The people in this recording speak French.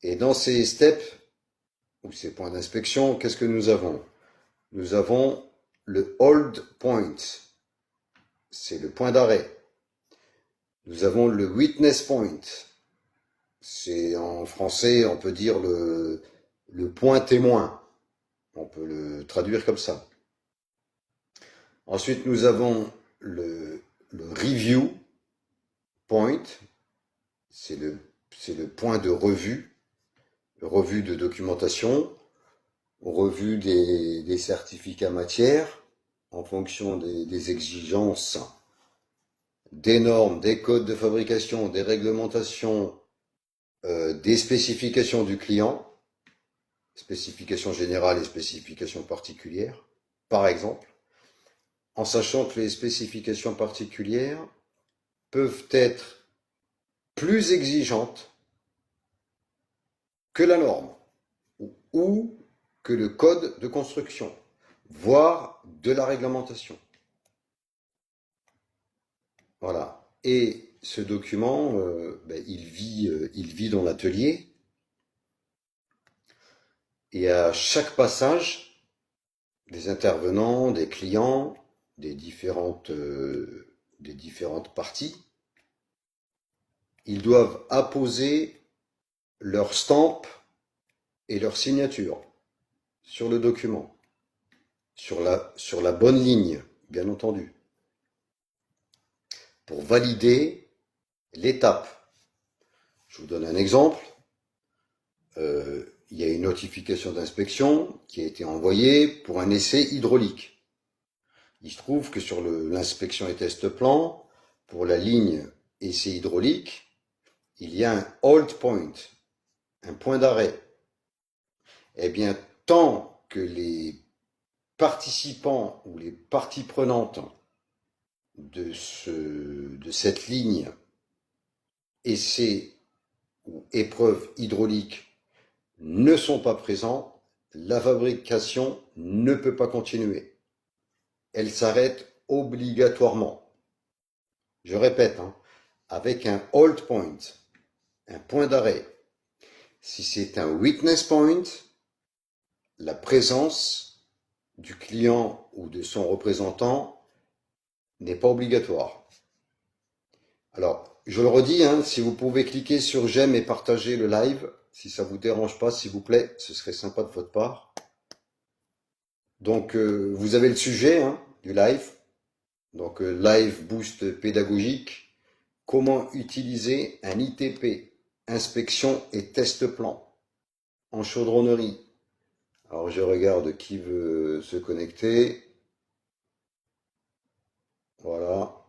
Et dans ces steps, ou ces points d'inspection, qu'est-ce que nous avons? Nous avons le hold point, c'est le point d'arrêt. Nous avons le witness point, c'est en français, on peut dire le point témoin. On peut le traduire comme ça. Ensuite, nous avons le review point, c'est le point de revue de documentation, revue des certificats matières en fonction des exigences, des normes, des codes de fabrication, des réglementations, des spécifications du client, spécifications générales et spécifications particulières, par exemple, en sachant que les spécifications particulières peuvent être plus exigeantes que la norme ou que le code de construction, voire de la réglementation. Voilà. Et ce document, il vit dans l'atelier. Et à chaque passage, des intervenants, des clients, des différentes parties, ils doivent apposer leur stamp et leur signature sur le document, sur la bonne ligne, bien entendu, pour valider l'étape. Je vous donne un exemple. Il y a une notification d'inspection qui a été envoyée pour un essai hydraulique. Il se trouve que sur l'inspection et test plan, pour la ligne essai hydraulique, il y a un hold point, un point d'arrêt. Eh bien, tant que les participants ou les parties prenantes de cette ligne essai ou épreuve hydraulique ne sont pas présents, la fabrication ne peut pas continuer. Elle s'arrête obligatoirement. Je répète, avec un hold point, un point d'arrêt. Si c'est un witness point, la présence du client ou de son représentant n'est pas obligatoire. Alors, je le redis, si vous pouvez cliquer sur j'aime et partager le live, si ça vous dérange pas, s'il vous plaît, ce serait sympa de votre part. Donc, vous avez le sujet du live. Donc, live boost pédagogique. Comment utiliser un ITP, inspection et test plan, en chaudronnerie. Alors, je regarde qui veut se connecter. Voilà.